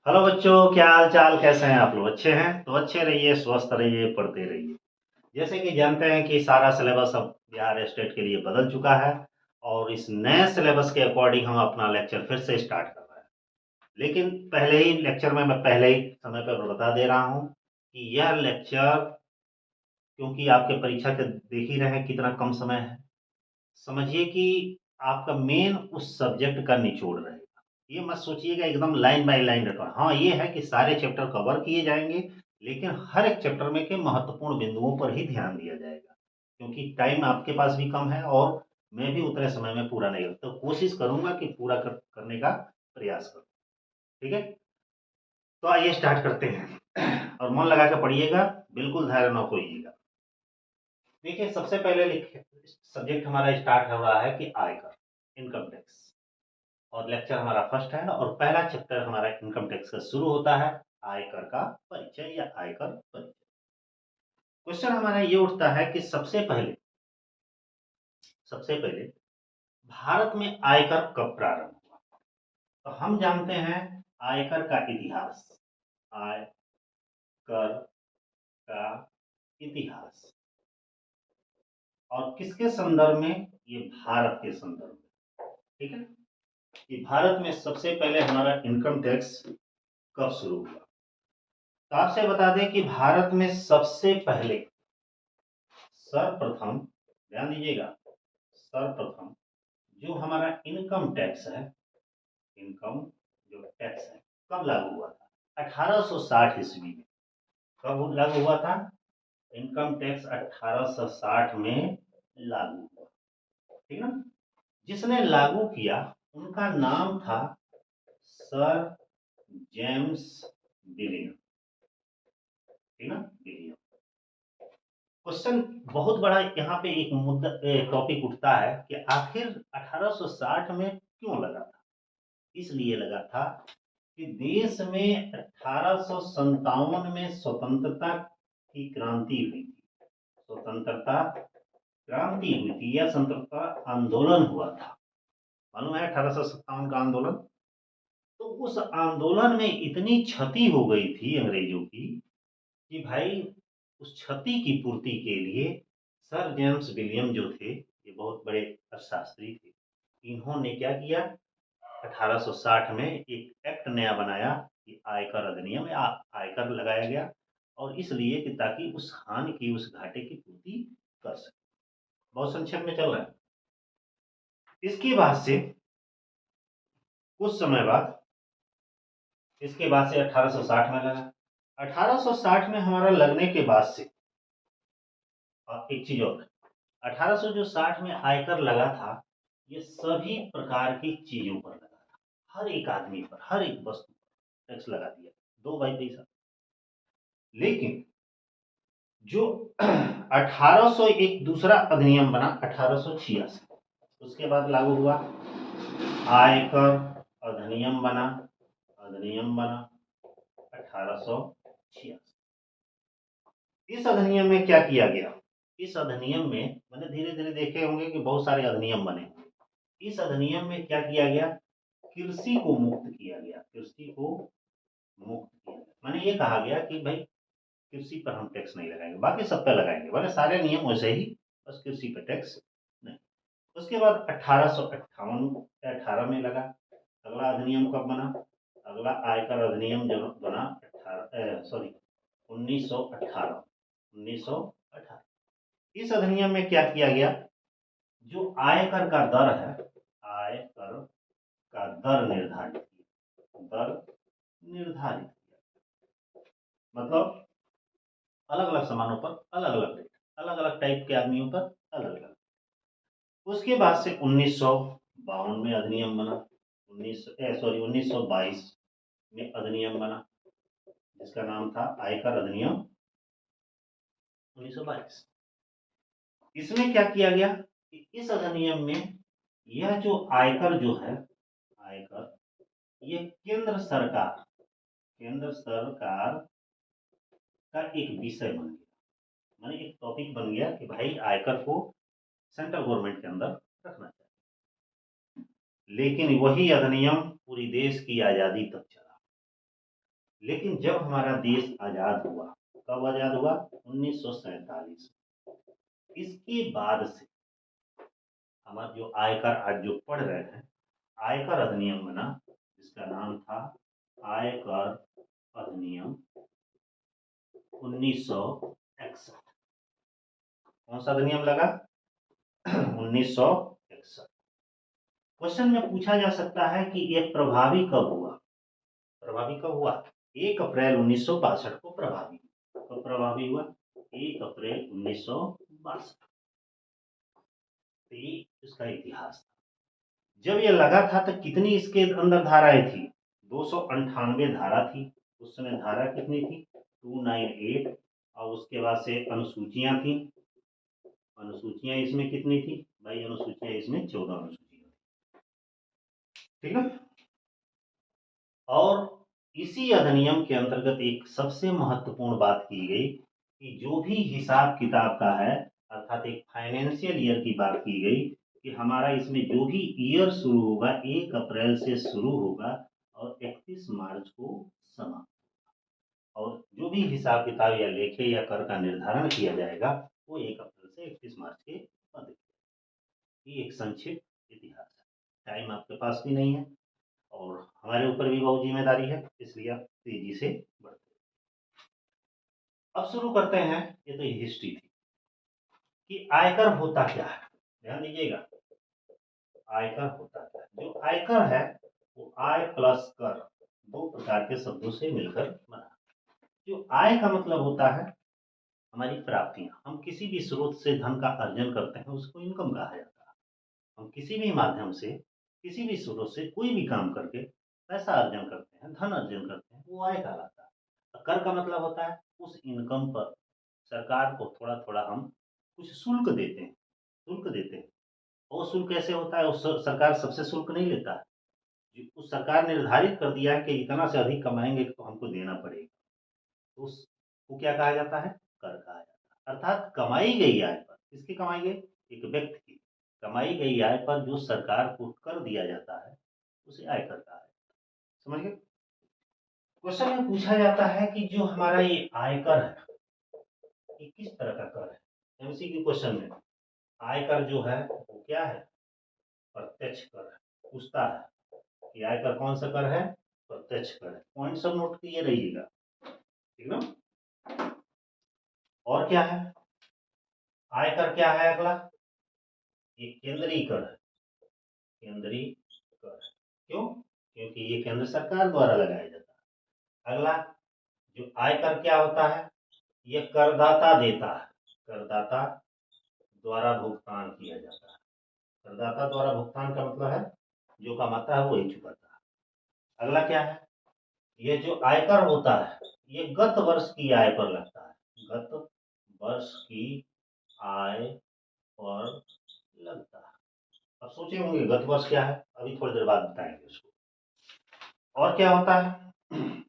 Hello बच्चों, क्या हाल चाल, कैसे हैं आप लोग? अच्छे हैं तो अच्छे रहिए, स्वस्थ रहिए, पढ़ते रहिए। जैसे कि जानते हैं कि सारा सिलेबस अब बिहार स्टेट के लिए बदल चुका है और इस नए सिलेबस के अकॉर्डिंग हम अपना लेक्चर फिर से स्टार्ट कर रहे हैं। लेकिन पहले ही लेक्चर में मैं पहले ही समय पर बता दे रहा हूँ कि यह लेक्चर, क्योंकि आपके परीक्षा के देख ही रहे हैं कितना कम समय है, समझिए कि आपका मेन उस सब्जेक्ट का निचोड़ रहेगा। ये मत सोचिएगा एकदम लाइन बाय लाइन रटवा। हाँ, ये है कि सारे चैप्टर कवर किए जाएंगे, लेकिन हर एक चैप्टर में के महत्वपूर्ण बिंदुओं पर ही ध्यान दिया जाएगा, क्योंकि टाइम आपके पास भी कम है और मैं भी उतने समय में पूरा नहीं कर, तो कोशिश करूंगा कि पूरा करने का प्रयास करूँ। ठीक है, तो आइए स्टार्ट करते हैं और मन लगा के पढ़िएगा, बिल्कुल धैर्य न खोइएगा। देखिए, सबसे पहले सब्जेक्ट हमारा स्टार्ट हो रहा है कि आयकर, इनकम टैक्स। और लेक्चर हमारा फर्स्ट है और पहला चैप्टर हमारा इनकम टैक्स का शुरू होता है, आयकर का परिचय या आयकर परिचय। क्वेश्चन हमारा ये उठता है कि सबसे पहले भारत में आयकर कब प्रारंभ हुआ? तो हम जानते हैं आयकर का इतिहास। आयकर का इतिहास और किसके संदर्भ में? ये भारत के संदर्भ में। ठीक है, कि भारत में सबसे पहले हमारा इनकम टैक्स कब शुरू हुआ। तो आपसे बता दें कि भारत में सबसे पहले, सर्वप्रथम, ध्यान दीजिएगा, सर्वप्रथम जो हमारा इनकम टैक्स है, इनकम जो टैक्स है, कब लागू हुआ था? 1860 ईस्वी में। कब लागू हुआ था? इनकम टैक्स 1860 में लागू हुआ। ठीक है ना? जिसने लागू किया उनका नाम था सर जेम्स विलियम। ठीक ना, विलियम। क्वेश्चन बहुत बड़ा यहाँ पे एक मुद्दा, टॉपिक उठता है कि आखिर 1860 में क्यों लगा था? इसलिए लगा था कि देश में 1857 में स्वतंत्रता की क्रांति हुई थी। स्वतंत्रता क्रांति हुई थी या स्वतंत्रता आंदोलन हुआ था। मालूम है 1857 का आंदोलन? तो उस आंदोलन में इतनी क्षति हो गई थी अंग्रेजों की कि भाई उस क्षति की पूर्ति के लिए सर जेम्स विलियम जो थे, ये बहुत बड़े अर्थशास्त्री थे, इन्होंने क्या किया, 1860 में एक एक्ट नया बनाया कि आयकर अधिनियम या आयकर लगाया गया, और इसलिए कि ताकि उस हानि की, उस घाटे की पूर्ति कर सके। बहुत संक्षेप में चल रहा है। इसके बाद से कुछ समय बाद, इसके बाद से 1860 में लगा। 1860 में हमारा लगने के बाद से एक चीज और, 1860 में आयकर लगा था, ये सभी प्रकार की चीजों पर लगा था, हर एक आदमी पर, हर एक वस्तु पर टैक्स लगा दिया, दो भाई पैसा। लेकिन जो 1800 एक दूसरा अधिनियम बना 1886, उसके बाद लागू हुआ आयकर अधिनियम बना, अधिनियम बना 1886। इस अधिनियम में क्या किया गया? इस अधिनियम में मैंने धीरे धीरे देखे होंगे कि बहुत सारे अधिनियम बने। इस अधिनियम में क्या किया गया? कृषि को मुक्त किया गया, कृषि को मुक्त किया गया। मैंने ये कहा गया कि भाई कृषि पर हम टैक्स नहीं लगाएंगे, बाकी सब पे लगाएंगे, मैंने सारे नियम वैसे ही, बस कृषि पर टैक्स नहीं। उसके बाद 1858 में लगा। अगला अधिनियम कब बना? अगला आयकर अधिनियम जो बना 1918। इस अधिनियम में क्या किया गया? जो आयकर का दर है, आयकर का दर निर्धारित किया, दर निर्धारित किया। मतलब अलग अलग सामानों पर अलग अलग रेट, अलग अलग टाइप के आदमियों पर अलग अलग। उसके बाद से 1952 में अधिनियम बना, 1922 में अधिनियम बना, जिसका नाम था आयकर अधिनियम 1922। इसमें क्या किया गया कि इस अधिनियम में यह जो आयकर जो है, आयकर, ये केंद्र सरकार का एक विषय बन गया, माने एक टॉपिक बन गया कि भाई आयकर को सेंट्रल गवर्नमेंट के अंदर रखना चाहिए। लेकिन वही अधिनियम पूरी देश की आजादी तक चला, लेकिन जब हमारा देश आजाद हुआ, कब आजाद हुआ? 1947। इसके बाद से हमारा जो आयकर, आज जो पढ़ रहे हैं, आयकर अधिनियम बना, जिसका नाम था आयकर अधिनियम 1961। कौन सा अधिनियम लगा? 1961। क्वेश्चन में पूछा जा सकता है कि ये प्रभावी कब हुआ? प्रभावी कब हुआ? 1 अप्रैल 1962 को प्रभावी। कब प्रभावी हुआ? 1 अप्रैल 1962। तो ये इसका इतिहास था। जब ये लगा था तो कितनी इसके अंदर धाराएं थी? 298 धारा थी। उस समय धारा कितनी थी? 298। और उसके बाद से अनुसूचियां थी। अनुसूचियां इसमें कितनी थी भाई? अनुसूचियां इसमें 14 अनुसूचियां थी, ठीक है। और इसी अधिनियम के अंतर्गत एक सबसे महत्वपूर्ण बात की गई कि जो भी हिसाब किताब का है, अर्थात एक फाइनेंशियल ईयर की बात की गई कि हमारा इसमें जो भी ईयर शुरू होगा 1 अप्रैल से शुरू होगा और 31 मार्च को समाप्त। और जो भी हिसाब किताब या लेखे या कर का निर्धारण किया जाएगा वो 1 अप्रैल से 31 मार्च के मध्य। ये एक संक्षिप्त इतिहास है। टाइम आपके पास भी नहीं है और हमारे ऊपर भी बहुत जिम्मेदारी है, इसलिए आप तेजी से बढ़ते। अब शुरू करते हैं। ये तो हिस्ट्री थी कि आयकर होता क्या है। ध्यान दीजिएगा, आयकर होता क्या है। जो आयकर है वो आय प्लस कर, दो प्रकार के शब्दों से मिलकर बना। जो आय का मतलब होता है हमारी प्राप्तियां। हम किसी भी स्रोत से धन का अर्जन करते हैं उसको इनकम कहा जाता है। हम किसी भी माध्यम से, किसी भी स्रोत से कोई भी काम करके पैसा अर्जन करते हैं, धन अर्जन करते हैं, वो आय कहलाता है। कर का मतलब होता है उस इनकम पर सरकार को थोड़ा थोड़ा हम कुछ शुल्क देते हैं, शुल्क देते हैं। और शुल्क कैसे होता है? उस सरकार सबसे शुल्क नहीं लेता है। उस सरकार निर्धारित कर दिया है कि इतना से अधिक कमाएंगे तो हमको देना पड़ेगा, तो उसको क्या कहा जाता है? कर कहा जाता है। अर्थात कमाई गई आय पर, किसकी कमाई गई? एक व्यक्ति की कमाई गई आय पर जो सरकार को कर दिया जाता है उसे आयकर कहा जाता है। समझ गए? क्वेश्चन में पूछा जाता है कि जो हमारा ये आयकर है ये किस तरह का कर है? एमसीक्यू क्वेश्चन में आयकर जो है वो क्या है? प्रत्यक्ष कर है। पूछता है कि आयकर कौन सा कर है? प्रत्यक्ष कर है। पॉइंट सब नोट किए रहिएगा, ठीक ना। और क्या है? आयकर क्या है? अगला ये केंद्रीय कर है। केंद्रीय कर। क्यों? क्योंकि ये केंद्र सरकार द्वारा लगाया जाता है। अगला जो आयकर क्या होता है? ये करदाता देता है। करदाता द्वारा भुगतान किया जाता है। करदाता द्वारा भुगतान का मतलब है जो कमाता है वही चुकाता है। अगला क्या है? ये जो आयकर होता है ये गत वर्ष की आय पर लगता है। गत वर्ष की आय पर लगता है। अब सोचे होंगे गत वर्ष क्या है, अभी थोड़ी देर बाद बताएंगे उसको। और क्या होता है?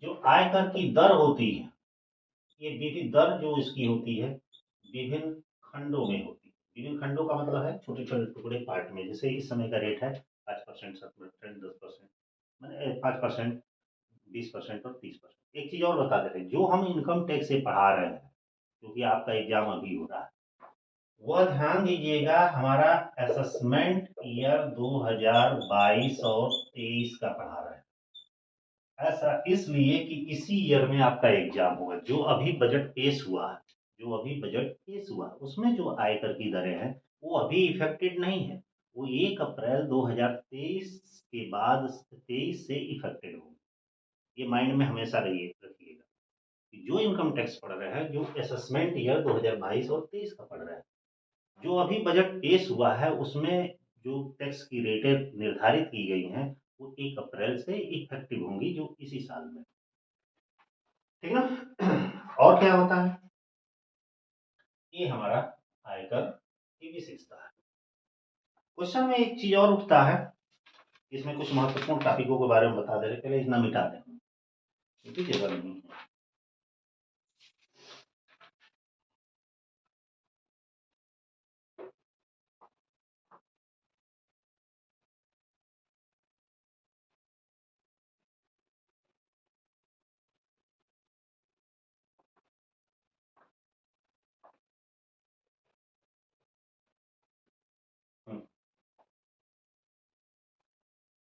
जो आयकर की दर होती है, ये विविध दर जो इसकी होती है विभिन्न खंडों में होती है। विभिन्न खंडों का मतलब है छोटे छोटे टुकड़े पार्ट में। जैसे इस समय का रेट है 5%, 7%, 10%, मैंने 5%, 20% और 30%। एक चीज और बता देते हैं, जो हम इनकम टैक्स से पढ़ा रहे हैं क्योंकि आपका एग्जाम अभी हो रहा है, वह ध्यान दीजिएगा हमारा असेसमेंट ईयर 2022 और 23 का पढ़ा रहे हैं। ऐसा इसलिए कि इसी ईयर में आपका एग्जाम होगा। जो अभी बजट पेश हुआ है, जो अभी बजट पेश हुआ उसमें जो आयकर की दरें हैं वो अभी इफेक्टेड नहीं है। वो 1 अप्रैल 2023 के बाद 23 से इफेक्टेड होगी। ये माइंड में हमेशा रखिएगा कि जो इनकम टैक्स पढ़ रहे हैं, जो असेसमेंट ईयर 2022 और 23 का पढ़ रहे हैं, जो अभी बजट पेश हुआ है उसमें जो टैक्स की रेटें निर्धारित की गई हैं वो 1 अप्रैल से इफेक्टिव होंगी, जो इसी साल में, ठीक ना। और क्या होता है? ये हमारा आयकर की विशेषता है। क्वेश्चन में एक चीज और उठता है, इसमें कुछ महत्वपूर्ण टॉपिकों के बारे में बता दे रहे, पहले इतना मिटा दें क्योंकि जगह नहीं है।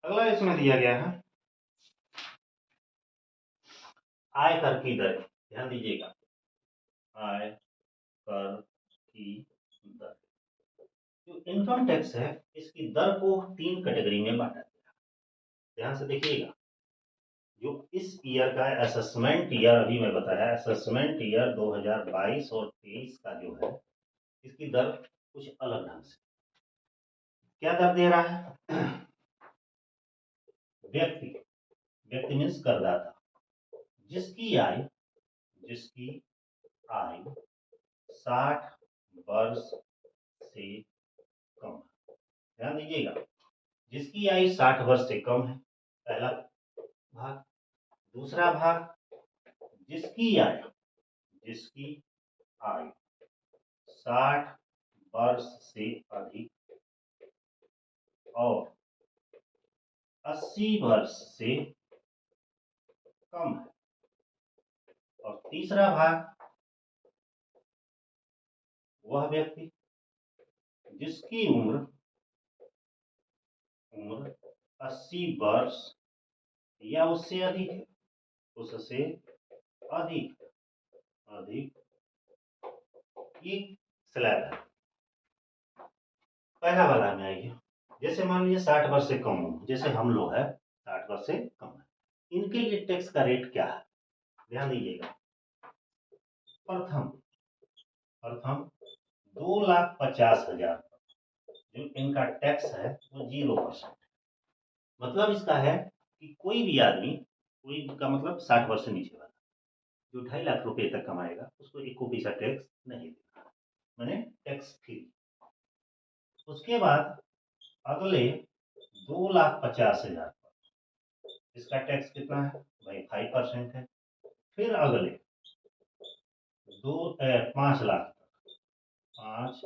अगला इसमें दिया गया है आय कर की दर। ध्यान दीजिएगा, आय कर की दर। जो इनकम टैक्स है इसकी दर को 3 कैटेगरी में बांटा गया। ध्यान से देखिएगा, जो इस ईयर का असेसमेंट ईयर अभी मैं बताया, असेसमेंट ईयर 2022 और 23 का जो है इसकी दर कुछ अलग ढंग से। क्या दर दे रहा है? व्यक्ति, व्यक्ति मीन्स करदाता, जिसकी आय 60 वर्ष से कम है। ध्यान दीजिएगा, जिसकी आयु 60 वर्ष से कम है, पहला भाग। दूसरा भाग, जिसकी आयु 60 वर्ष से अधिक और 80 वर्ष से कम है। और तीसरा भाग, वह व्यक्ति जिसकी उम्र 80 वर्ष या उससे अधिक है, उससे अधिक अधिक। ये स्लैब है। पहला वाला में आइए, जैसे मान लीजिए 60 वर्ष से कम उम्र, जैसे हम लोग है 60 वर्ष से कम है, इनके लिए टैक्स का रेट क्या है? ध्यान दीजिएगा, प्रथम 2,50,000 जो इनका टैक्स है वो 0%। मतलब इसका है कि कोई भी आदमी, कोई का मतलब 60 वर्ष से नीचे वाला जो 2.5 लाख रुपए तक कमाएगा उसको 1 पैसा टैक्स नहीं देना, मैंने टैक्स फ्री। उसके बाद अगले 2,50,000 पर इसका टैक्स कितना है भाई? 5% है। फिर अगले 5 लाख, 5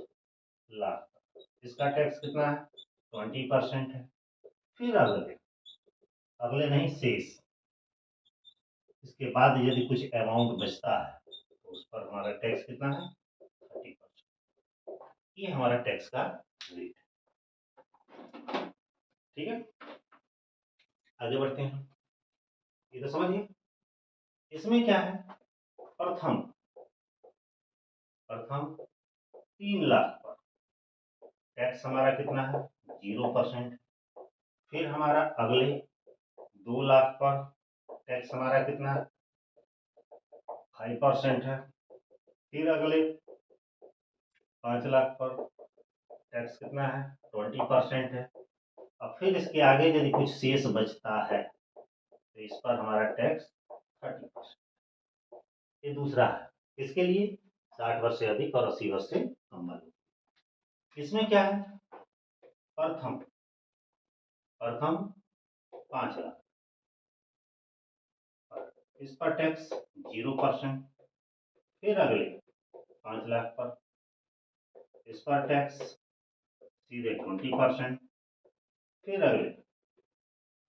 लाख इसका टैक्स कितना है? 20% है। फिर अगले अगले नहीं, शेष, इसके बाद यदि कुछ अमाउंट बचता है तो उस पर हमारा टैक्स कितना है? 30%। ये हमारा टैक्स का रेट है। ठीक है, आगे बढ़ते हैं। ये तो समझिए, इसमें क्या है? प्रथम प्रथम 3 लाख पर टैक्स हमारा कितना है? 0%। फिर हमारा अगले 2 लाख पर टैक्स हमारा कितना है? 5% है। फिर अगले 5 लाख पर टैक्स कितना है? 20% है। और फिर इसके आगे यदि कुछ शेष बचता है तो इस पर हमारा टैक्स 30%। ये दूसरा है, इसके लिए 60 वर्ष से अधिक और 80 वर्ष से कम वाले। इसमें क्या है? प्रथम 5 लाख इस पर टैक्स 0%। फिर अगले 5 लाख पर इस पर टैक्स सीधे 20%। फिर अगले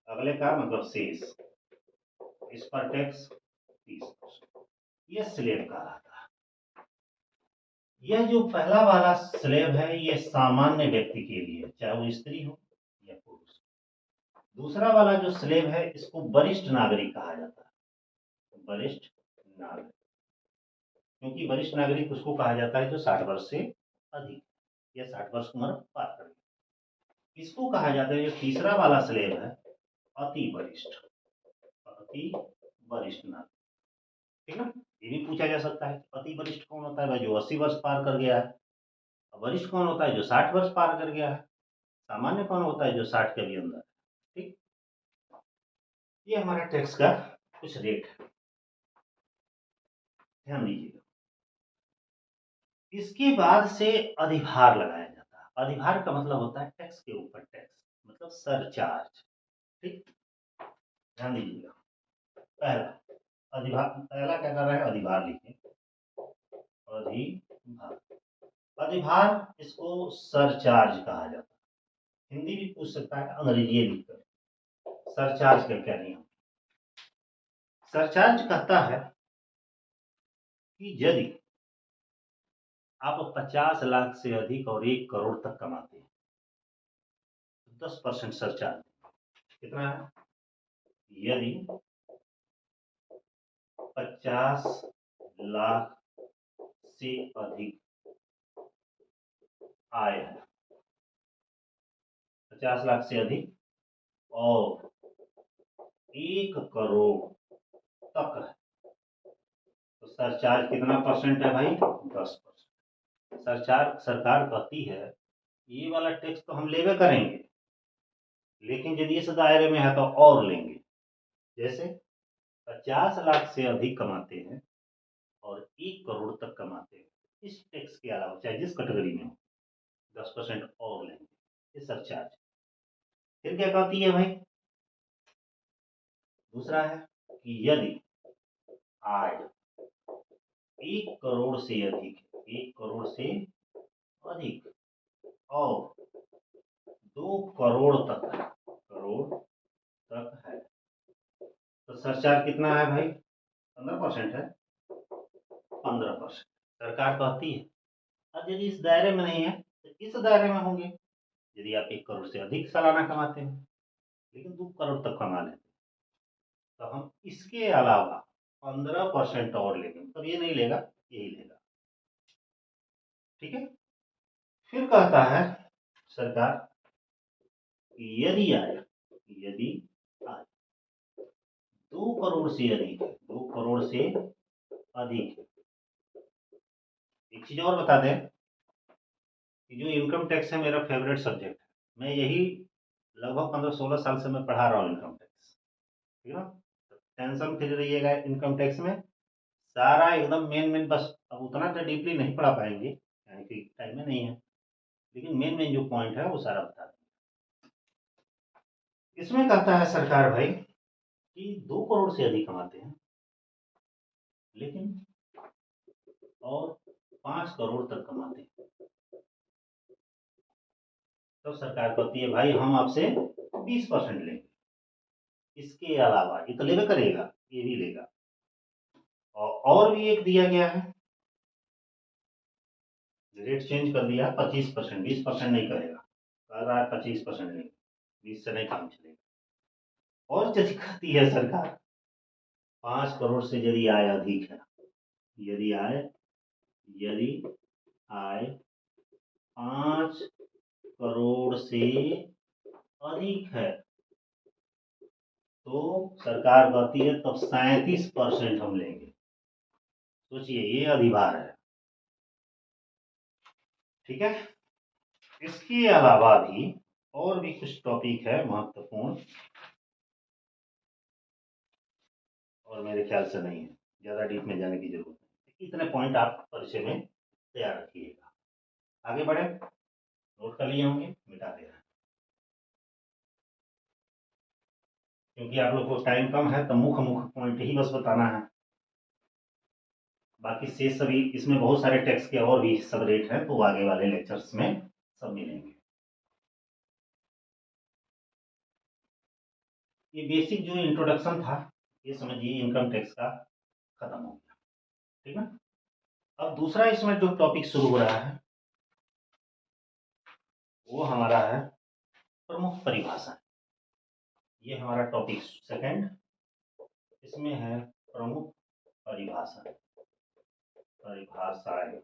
अगले का मतलब शेष, इस पर टैक्स 30%। यह स्लेब का रहता है। यह जो पहला वाला स्लेब है ये सामान्य व्यक्ति के लिए, चाहे वो स्त्री हो या पुरुष। दूसरा वाला जो स्लेब है इसको वरिष्ठ नागरिक कहा जाता है। वरिष्ठ नागरिक, क्योंकि वरिष्ठ नागरिक उसको कहा जाता है जो 60 वर्ष से अधिक या 60 वर्ष की उम्र पार कर गया। इसको कहा जाता है, जो तीसरा वाला स्लेब है, अति वरिष्ठ, अति वरिष्ठ नागरिक। ठीक है, ये भी पूछा जा सकता है अति वरिष्ठ कौन होता है भाई? जो 80 वर्ष पार कर गया है। वरिष्ठ कौन होता है? जो 60 वर्ष पार कर गया है। सामान्य कौन होता है? जो 60 के भी अंदर है। ठीक, ये हमारा टैक्स का कुछ रेट है, ध्यान दीजिएगा। इसके बाद से अधिभार लगाया जाता है। अधिभार का मतलब होता है टैक्स के ऊपर टैक्स, मतलब सरचार्ज। ठीक, ध्यान दीजिएगा। पहला अधिभार, पहला क्या कर रहा है? अधिभार लिखिए, अधिभार। अधिभार इसको सरचार्ज कहा जाता है। हिंदी भी पूछ सकता है, अंग्रेजी लिखकर सरचार्ज का क्या नियम? सरचार्ज कहता है कि यदि आप 50 लाख से अधिक और 1 करोड़ तक कमाते हैं तो 10% सरचार्ज। कितना है? यदि 50 लाख से अधिक आय है, 50 लाख से अधिक और 1 करोड़ तक है, तो सरचार्ज कितना परसेंट है भाई? 10%। सरचार्ज सरकार कहती है ये वाला टैक्स तो हम लेवे करेंगे, लेकिन यदि इस दायरे में है तो और लेंगे। जैसे 50 लाख से अधिक कमाते हैं और 1 करोड़ तक कमाते हैं, इस टैक्स के अलावा चाहे जिस कैटेगरी में हो 10% और लेंगे, ये सरचार्ज। फिर क्या कहती है भाई? दूसरा है कि यदि आय 1 करोड़ से अधिक है, 1 करोड़ से अधिक और 2 करोड़ तक है, करोड़ तक है, तो सरचार्ज कितना है भाई? 15% है, 15%। सरकार कहती है अब यदि इस दायरे में नहीं है तो इस दायरे में होंगे। यदि आप 1 करोड़ से अधिक सालाना कमाते हैं लेकिन 2 करोड़ तक कमा लेते हैं, तो हम इसके अलावा 15% और लेंगे, मतलब ये नहीं लेगा, यही लेगा। ठीक है। फिर कहता है सरकार कि यदि आय 2 करोड़ से अधिक है, 2 करोड़ से अधिक है। एक चीज और बता दें कि जो इनकम टैक्स है मेरा फेवरेट सब्जेक्ट है, मैं यही लगभग 15-16 साल से मैं पढ़ा रहा हूँ इनकम टैक्स। ठीक है ना? टेंशन फ्री रहिएगा इनकम टैक्स में, सारा एकदम मेन मेन, बस अब उतना तो डीपली नहीं पढ़ा पाएंगे यानी कि टाइम में नहीं है, लेकिन मेन मेन जो पॉइंट है वो सारा बता देंगे। इसमें कहता है सरकार भाई कि 2 करोड़ से अधिक कमाते हैं लेकिन और 5 करोड़ तक कमाते हैं, तो सरकार कहती है भाई हम आपसे 20% लेंगे, इसके अलावा ये तो लेवे करेगा, ये भी लेगा। और भी एक दिया गया है, रेट चेंज कर दिया 25%, 20% नहीं करेगा, कह रहा है 25% लेंगे, 20 से नहीं काम चलेगा। और जज कहती है सरकार 5 करोड़ से यदि आय अधिक है, यदि आय 5 करोड़ से अधिक है तो सरकार कहती है तब 37% हम लेंगे। सोचिए ये अधिभार है। ठीक है। इसके अलावा भी और भी कुछ टॉपिक है महत्वपूर्ण, और मेरे ख्याल से नहीं है, ज़्यादा डीप में जाने की जरूरत नहीं, इतने पॉइंट आप परिचय में तैयार रखिएगा। आगे बढ़े, नोट कर लिए होंगे, मिटा दे रहे हैं क्योंकि आप लोग को टाइम कम है, तो मुख्य मुख्य पॉइंट ही बस बताना है, बाकी से सभी इसमें बहुत सारे टेक्स्ट के और भी सब रेट हैं, तो आगे वाले लेक्चर्स में सब मिलेंगे। ये बेसिक जो इंट्रोडक्शन था ये समझिए इनकम टैक्स का खत्म हो गया। ठीक है। अब दूसरा इसमें जो टॉपिक शुरू हो रहा है वो हमारा है प्रमुख परिभाषा। ये हमारा टॉपिक सेकंड, इसमें है प्रमुख परिभाषा, परिभाषाएं।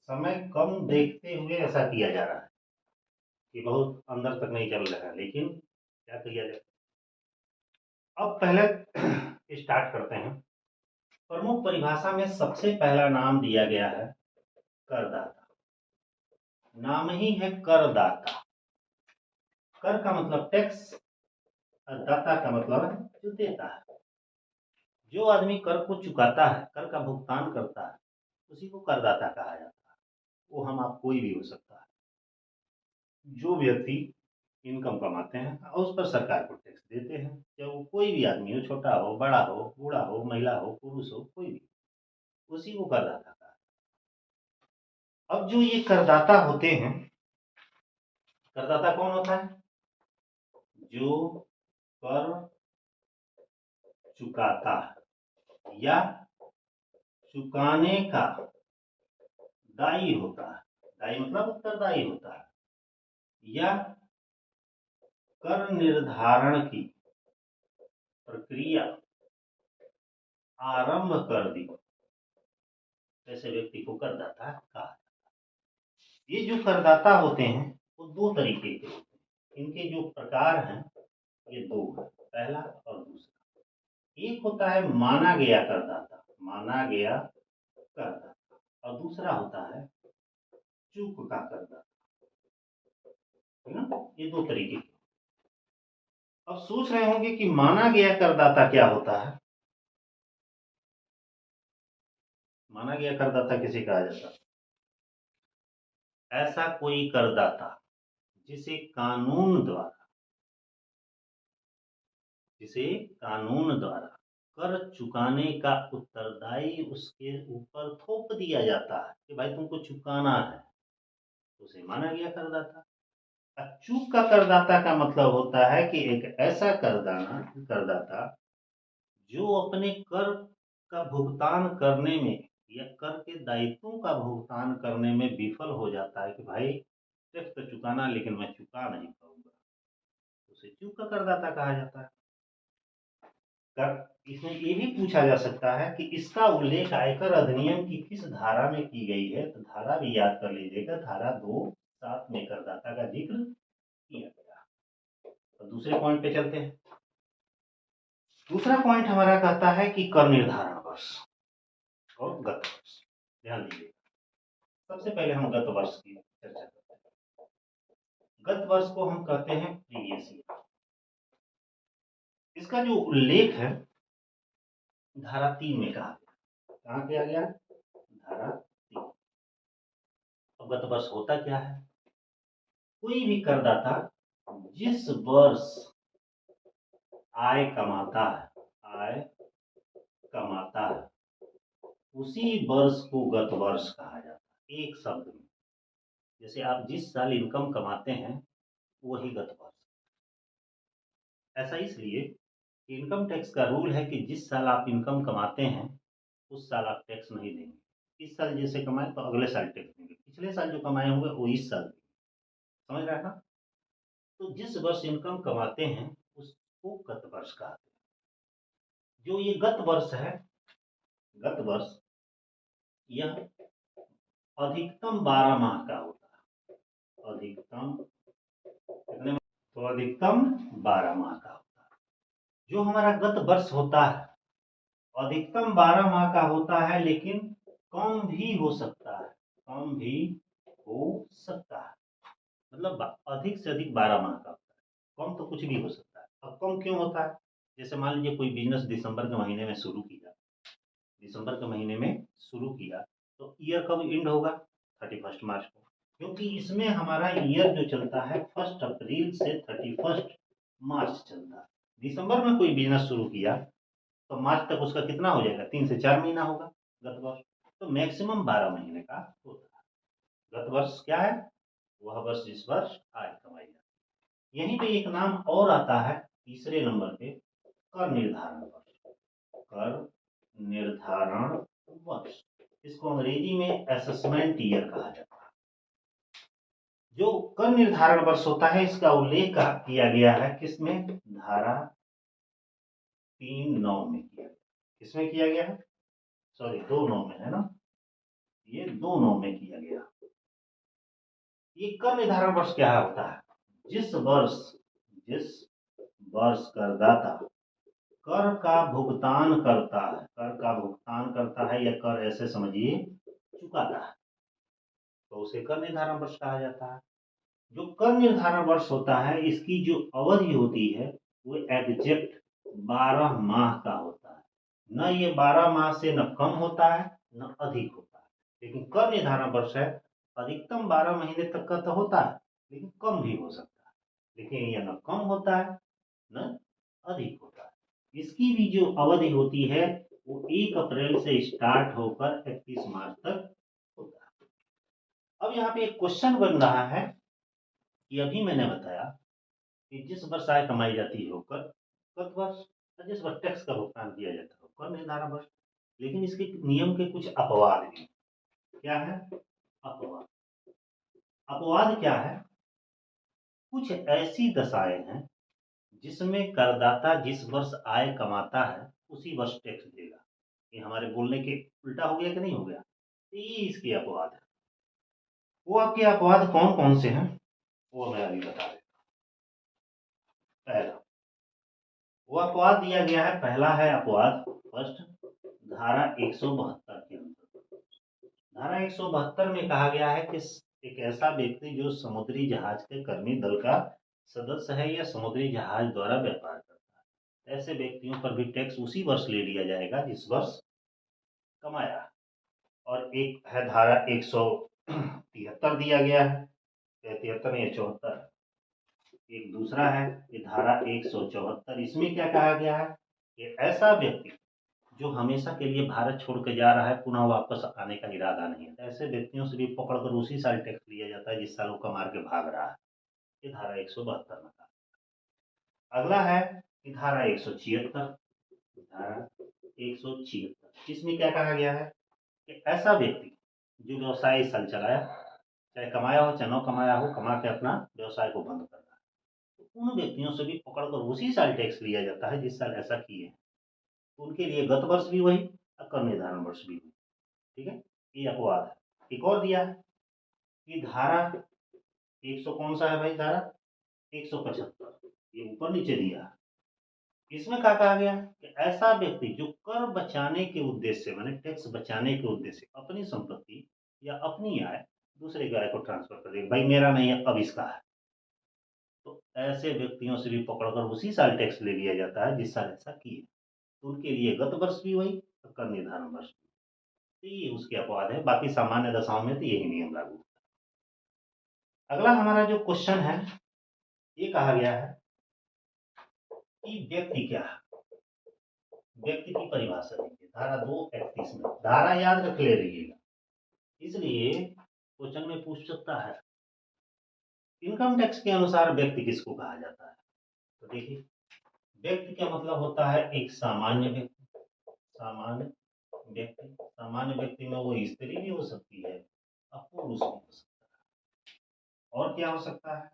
समय कम देखते हुए ऐसा किया जा रहा है कि बहुत अंदर तक नहीं चल रहा है, लेकिन क्या किया जाए। अब पहले स्टार्ट करते हैं। प्रमुख परिभाषा में सबसे पहला नाम दिया गया है करदाता। नाम ही है करदाता। कर का मतलब टैक्स और दाता का मतलब है जो देता है। जो आदमी कर को चुकाता है, कर का भुगतान करता है, उसी को करदाता कहा जाता है। वो हम आप कोई भी हो सकता है। जो व्यक्ति इनकम कमाते हैं और उस पर सरकार को टैक्स देते हैं, चाहे वो कोई भी आदमी हो, छोटा हो, बड़ा हो, बूढ़ा हो, महिला हो, पुरुष हो, कोई भी, उसी को करदाता कहा। अब जो ये करदाता होते हैं, करदाता कौन होता है? जो कर चुकाता है या चुकाने का दायी होता है, दायी मतलब उत्तरदायी होता है, या कर निर्धारण की प्रक्रिया आरंभ कर दी, ऐसे व्यक्ति को करदाता कहा। ये जो करदाता होते हैं वो दो तरीके के होते हैं। इनके जो प्रकार हैं ये दो हैं, पहला और दूसरा। एक होता है माना गया करदाता, माना गया करदाता, और दूसरा होता है चूक का करदाता, है ना। ये दो तरीके के। अब सोच रहे होंगे कि माना गया करदाता क्या होता है। माना गया करदाता किसे कहा जाता है? ऐसा कोई करदाता जिसे कानून द्वारा कर चुकाने का उत्तरदायी उसके ऊपर थोप दिया जाता है कि भाई तुमको चुकाना है, तो उसे माना गया करदाता। चूक का करदाता का मतलब होता है कि एक ऐसा करदाता जो अपने कर का भुगतान करने में या कर के दायित्वों का भुगतान करने में विफल हो जाता है कि भाई टैक्स तो चुकाना लेकिन मैं चुका नहीं पाऊंगा, उसे चूक का करदाता कहा जाता है। कर इसमें ये भी पूछा जा सकता है कि इसका उल्लेख आयकर अधिनियम की किस धारा में की गई है, तो धारा भी याद कर लीजिएगा, धारा 2(7) में करदाता का जिक्र किया गया। तो दूसरे पॉइंट पे चलते हैं। दूसरा पॉइंट हमारा कहता है कि कर निर्धारण वर्ष और गत वर्ष। ध्यान दीजिए, सबसे पहले हम गत वर्ष की चर्चा करते हैं। गत वर्ष को हम कहते हैं प्रीवियस ईयर। इसका जो उल्लेख है धारा 3 में कहा गया। कहाँ किया गया? धारा 3। अब गत वर्ष होता क्या है? कोई भी करदाता जिस वर्ष आय कमाता है उसी वर्ष को गत वर्ष कहा जाता है। एक शब्द में, जैसे आप जिस साल इनकम कमाते हैं वही गत वर्ष। ऐसा इसलिए कि इनकम टैक्स का रूल है कि जिस साल आप इनकम कमाते हैं उस साल आप टैक्स नहीं देंगे। इस साल जैसे कमाए तो अगले साल टैक्स देंगे, पिछले साल जो कमाए होंगे वो इस साल देंगे। समझ रहे हैं ना? तो जिस वर्ष इनकम कमाते हैं उसको गत वर्ष कहते हैं। जो ये गत वर्ष है, गत वर्ष यह अधिकतम 12 माह का होता है। अधिकतम कितने? तो अधिकतम 12 माह का होता है। जो हमारा गत वर्ष होता है अधिकतम 12 माह का होता है, लेकिन कम भी हो सकता है, कम भी हो सकता है। मतलब अधिक से अधिक 12 माह का होता है, कम तो कुछ भी हो सकता है। अब कम क्यों होता है? जैसे मान लीजिए कोई बिजनेस दिसंबर के महीने में शुरू किया, दिसंबर के महीने में शुरू किया, तो ईयर कब एंड होगा? 31 मार्च को। क्योंकि इसमें हमारा ईयर जो चलता है 1 अप्रैल से 31 मार्च चलता है। दिसंबर में कोई बिजनेस शुरू किया तो मार्च तक उसका कितना हो जाएगा? 3 से 4 महीना होगा गत वर्ष। तो मैक्सिमम 12 महीने का होता है। गत वर्ष क्या है? वह वर्ष जिस वर्ष आय कमाई जाती है। यहीं पे एक नाम और आता है तीसरे नंबर पे, कर निर्धारण वर्ष। कर निर्धारण वर्ष, इसको अंग्रेजी में असेसमेंट ईयर कहा जाता है। जो कर निर्धारण वर्ष होता है इसका उल्लेख किया गया है किसमें? धारा 3(9) में किया गया। किसमें किया गया है? सॉरी 2(9) में है ना, ये 2(9) में किया गया। ये कर निर्धारण वर्ष क्या होता है? जिस वर्ष करदाता कर का भुगतान करता है या कर ऐसे समझिए चुकाता है, तो उसे कर निर्धारण वर्ष कहा जाता है। जो कर निर्धारण वर्ष होता है इसकी जो अवधि होती है वो एग्जैक्ट 12 माह का होता है। न ये 12 माह से न कम होता है न अधिक होता है। लेकिन कर निर्धारण वर्ष है, अधिकतम 12 महीने तक का तो होता है लेकिन कम भी हो सकता है। लेकिन यह न कम होता है न अधिक होता है। इसकी भी जो अवधि होती है वो 1 अप्रैल से स्टार्ट होकर 31 मार्च तक होता है। अब यहाँ पे एक क्वेश्चन बन रहा है कि अभी मैंने बताया कि जिस वर्ष आय कमाई जाती है वो गत वर्ष, जिस वर्ष टैक्स का भुगतान किया जाता है कर निर्धारण वर्ष। लेकिन इसके नियम के कुछ अपवाद हैं। क्या है अपवाद? अपवाद क्या है? कुछ ऐसी दशाएं हैं जिसमें करदाता जिस वर्ष आय कमाता है उसी वर्ष टैक्स देगा। ये हमारे बोलने के उल्टा हो गया कि नहीं हो गया? तो ये इसके अपवाद है। वो आपके अपवाद कौन कौन से हैं वो मैं अभी बता देता हूँ। पहला वो अपवाद दिया गया है, पहला है अपवाद फर्स्ट, धारा 172 के अंतर्गत। धारा 172 में कहा गया है कि एक ऐसा व्यक्ति जो समुद्री जहाज के कर्मी दल का सदस्य है या समुद्री जहाज द्वारा व्यापार करता है, ऐसे व्यक्तियों पर भी टैक्स उसी वर्ष ले लिया जाएगा जिस वर्ष कमाया। और एक है धारा 173 दिया गया है, 73 या 74। एक दूसरा है ये धारा 174, इसमें क्या कहा गया है कि ऐसा व्यक्ति जो हमेशा के लिए भारत छोड़ के जा रहा है, पुनः वापस आने का इरादा नहीं है, ऐसे व्यक्तियों से भी पकड़कर उसी साल टैक्स लिया जाता है जिस साल वो कमा के भाग रहा है। ये धारा 172 में कहा। अगला है कि धारा 176, धारा 176 इसमें क्या कहा गया है कि ऐसा व्यक्ति जो व्यवसाय इस साल चलाया, चाहे कमाया हो चाहे न कमाया हो, कमा के अपना व्यवसाय को बंद कर रहा है, तो उन व्यक्तियों से भी पकड़कर उसी साल टैक्स लिया जाता है जिस साल ऐसा किए हैं। तो उनके लिए गत वर्ष भी वही और कर निर्धारण वर्ष भी वही। ठीक है, ये अपवाद है। एक और दिया है कि धारा 100 कौन सा है भाई, धारा 175, ये ऊपर नीचे दिया है। इसमें क्या कहा गया कि ऐसा व्यक्ति जो कर बचाने के उद्देश्य से, माने टैक्स बचाने के उद्देश्य से अपनी संपत्ति या अपनी आय दूसरे की आय को ट्रांसफर कर देगा, भाई मेरा नहीं है अब इसका है, तो ऐसे व्यक्तियों से भी पकड़कर उसी साल टैक्स ले लिया जाता है जिस साल ऐसा किए। तो उनके लिए गत वर्ष भी वही और कर निर्धारण वर्ष भी, तो ये उसके अपवाद है। बाकी सामान्य दशाओं में तो यही नियम लागू। अगला हमारा जो क्वेश्चन है, ये कहा गया है कि व्यक्ति क्या है, व्यक्ति की परिभाषा दीजिए। धारा 231 में, धारा याद रख ले रहिएगा, इसलिए क्वेश्चन में पूछ सकता है इनकम टैक्स के अनुसार व्यक्ति किसको कहा जाता है। तो देखिए, व्यक्ति का मतलब होता है एक सामान्य व्यक्ति। सामान्य व्यक्ति, सामान्य व्यक्ति में वो स्त्री भी हो सकती है और पुरुष भी हो सकता है। और क्या हो सकता है,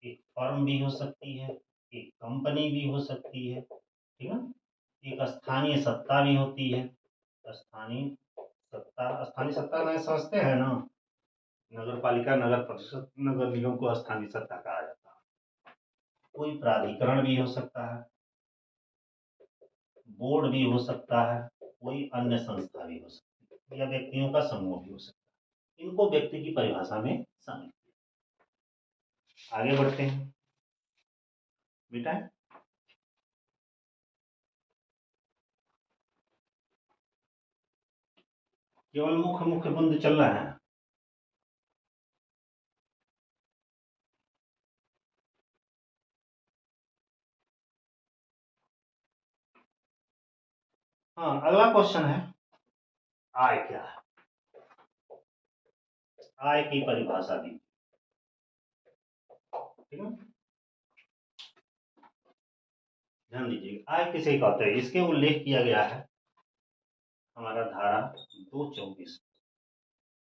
एक फर्म भी हो सकती है, एक कंपनी भी हो सकती है, ठीक है। एक स्थानीय सत्ता भी होती है, स्थानीय सत्ता, स्थानीय सत्ता में समझते हैं ना, नगर पालिका, नगर परिषद, नगर निगम को स्थानीय सत्ता कहा जाता है। कोई प्राधिकरण भी हो सकता है, बोर्ड भी हो सकता है, कोई अन्य संस्था भी हो सकती है, या व्यक्तियों का समूह भी हो सकता है। इनको व्यक्ति की परिभाषा में शामिल किया। आगे बढ़ते हैं बेटा, केवल मुख्य मुख्य बिंदु चल रहा है। हाँ, अगला क्वेश्चन है आय क्या है, आय की परिभाषा दी, ठीक है। ध्यान दीजिए, आय किसे कहते हैं, इसके उल्लेख किया गया है हमारा धारा 224।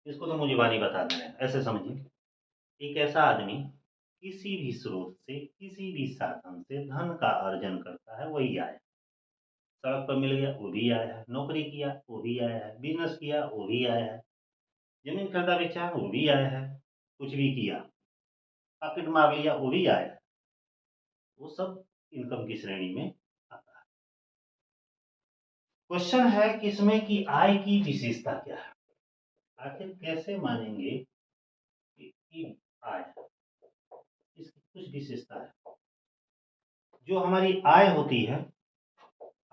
इसको तो मुझे वानी बता देना है, ऐसे समझिए, एक ऐसा आदमी किसी भी स्रोत से, किसी भी साधन से धन का अर्जन करता है, वही आय। सड़क पर मिल गया वो भी आया है, नौकरी किया वो भी आया है, बिजनेस किया वो भी आया है, जमीन खरीदा बेचा वो भी आया है, कुछ भी किया, पॉकेट मार लिया वो भी आया है, वो सब इनकम की श्रेणी में आता है। क्वेश्चन है कि इसमें कि आय की विशेषता क्या है, आखिर कैसे मानेंगे कि आय, इसकी कुछ विशेषता है। जो हमारी आय होती है,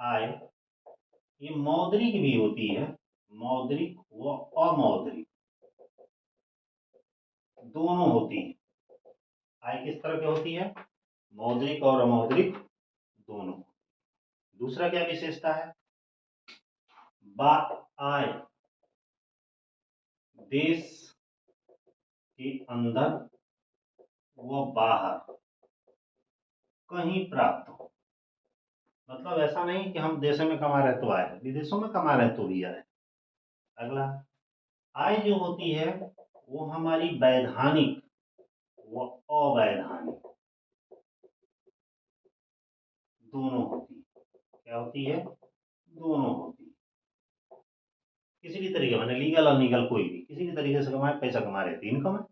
आय ये मौद्रिक भी होती है, मौद्रिक व अमौद्रिक दोनों होती है। आय किस तरह की होती है, मौद्रिक और अमौद्रिक दोनों। दूसरा क्या विशेषता है, आय देश के अंदर व बाहर कहीं प्राप्त हो, मतलब ऐसा नहीं कि हम देशों में कमा रहे तो आय है, विदेशों में कमा रहे तो भी आय है। अगला, आय जो होती है वो हमारी वैधानिक व अवैधानिक दोनों होती है। क्या होती है? दोनों होती है। किसी भी तरीके मैंने लीगल और लीगल कोई भी किसी भी तरीके से कमाए, पैसा कमा रहे थे, इनकम है।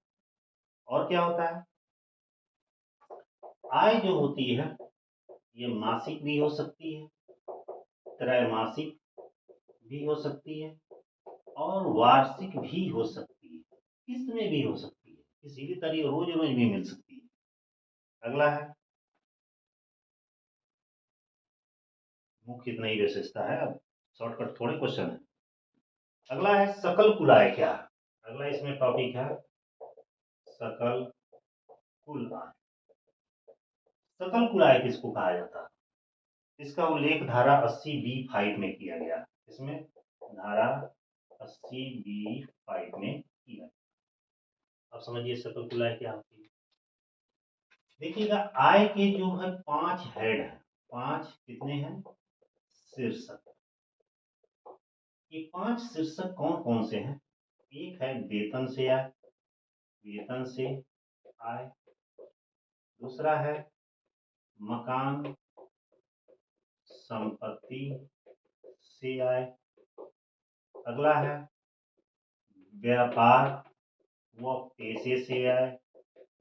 और क्या होता है? आय जो होती है ये मासिक भी हो सकती है, त्रैमासिक भी हो सकती है और वार्षिक भी हो सकती है, किस्त में भी हो सकती है, किसी भी तरीके रोज रोज भी मिल सकती है। अगला है, मुख्य इतना ही विशेषता है, अब शॉर्टकट थोड़े क्वेश्चन है। अगला है सकल कुल आय क्या? अगला इसमें टॉपिक है सकल कुल आय। सकल कुल आय किसको कहा जाता है? इसका उल्लेख धारा 80B(5) में किया गया। इसमें धारा 80B(5) में किया। अब समझिए सकल कुल आय क्या होती है। देखिएगा, आय के जो है 5 हेड है, 5 कितने हैं? शीर्षक। ये 5 शीर्षक कौन कौन से हैं? एक है वेतन से आय, वेतन से आय। दूसरा है मकान संपत्ति से आय। अगला है व्यापार व पेशे से आय,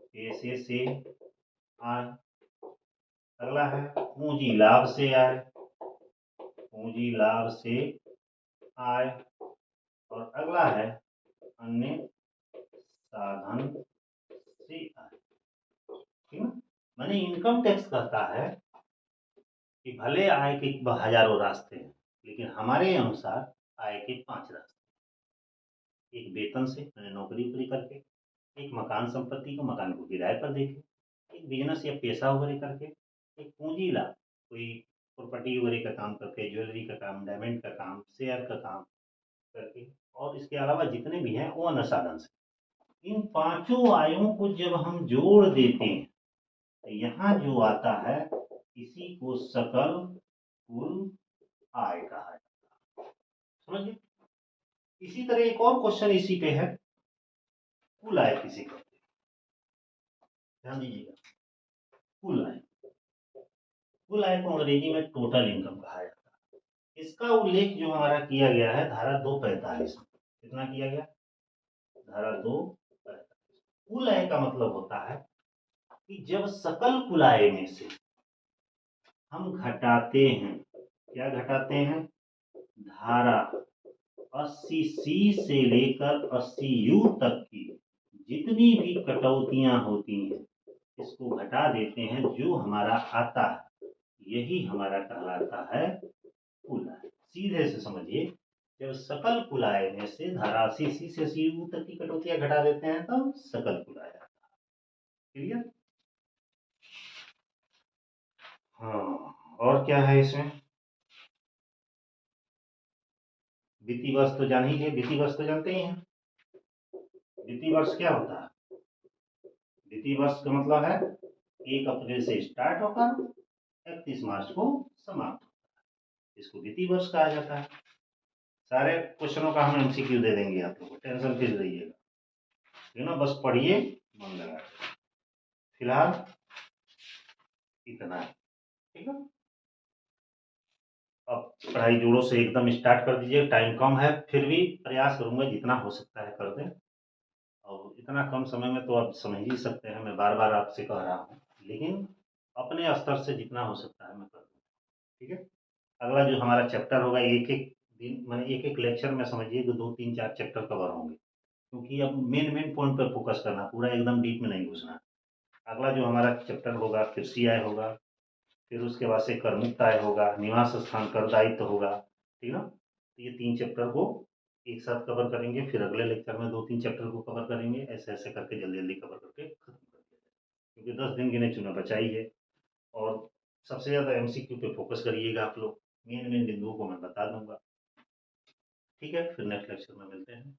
पेशे से आय। अगला है पूंजी लाभ से आय, पूंजी लाभ से आय। और अगला है अन्य साधन से आय। ठीक है, माने इनकम टैक्स कहता है कि भले आय के हजारों रास्ते हैं, लेकिन हमारे अनुसार आय के 5 रास्ते। एक वेतन से, मैंने नौकरी उकरी करके। एक मकान संपत्ति को, मकान को किराए पर देके। एक बिजनेस या पेशा वगैरह करके। एक पूंजी लाभ, कोई प्रॉपर्टी वगैरह का काम करके, ज्वेलरी का काम, डायमंड का काम, शेयर का काम करके। और इसके अलावा जितने भी हैं वो अन्य साधन से। इन पांचों आयों को जब हम जोड़ देते हैं तो यहाँ जो आता है इसी को सकल कुल आय कहा जाता है। समझिए। इसी तरह एक और क्वेश्चन इसी पे है, कुल आय किसे कहते हैं? ध्यान दीजिएगा, कुल आय। कुल आय को अंग्रेजी में टोटल इनकम कहा जाता है। इसका उल्लेख जो हमारा किया गया है धारा 245 में। कितना किया गया? धारा 245। कुल आय का मतलब होता है कि जब सकल कुल आय में से हम घटाते हैं, क्या घटाते हैं? धारा 80C से लेकर 80U तक की जितनी भी कटौतियां होती हैं इसको घटा देते हैं, जो हमारा आता है यही हमारा कहलाता है कुल आय। सीधे से समझिए, जब सकल कुल आय में से धारा 80C से 80U तक की कटौतियां घटा देते हैं तब सकल कुल आय आता है। क्लियर? हाँ, और क्या है इसमें? वित्तीय वर्ष तो जान ही है, वित्तीय वर्ष तो जानते ही हैं। वित्तीय वर्ष क्या होता है? वित्तीय वर्ष का मतलब है 1 अप्रैल से स्टार्ट होकर 31 मार्च को समाप्त होता है। इसको वित्तीय वर्ष कहा जाता है। सारे क्वेश्चनों का हम एमसीक्यू दे देंगे आप लोगों को, टेंशन किस रहिएगा, है ना? बस पढ़िए मन लगा। फिलहाल इतना है, ठीक है। अब पढ़ाई जोरों से एकदम स्टार्ट कर दीजिए, टाइम कम है, फिर भी प्रयास करूंगा जितना हो सकता है कर दें। और इतना कम समय में तो आप समझ ही सकते हैं, मैं बार बार आपसे कह रहा हूँ, लेकिन अपने स्तर से जितना हो सकता है मैं कर दूँ। ठीक है। अगला जो हमारा चैप्टर होगा, एक एक दिन मैंने एक एक लेक्चर में समझिए कि 2 3 4 चैप्टर कवर होंगे, क्योंकि अब मेन मेन पॉइंट पर फोकस करना, पूरा एकदम डीप में नहीं घुसना। अगला जो हमारा चैप्टर होगा कृषि आय होगा, फिर उसके बाद से कर मुक्त आय होगा, निवास स्थान कर दायित्व होगा, ठीक ना? तो ये 3 चैप्टर को एक साथ कवर करेंगे, फिर अगले लेक्चर में 2 3 चैप्टर को कवर करेंगे, ऐसे ऐसे करके जल्दी जल्दी कवर करके खत्म कर दिया जाए, क्योंकि 10 दिन गिने चुने बचा ही है। और सबसे ज़्यादा एमसीक्यू पे फोकस करिएगा आप लोग, मेन मेन बिंदुओं को मैं बता दूंगा। ठीक है, फिर नेक्स्ट लेक्चर में मिलते हैं।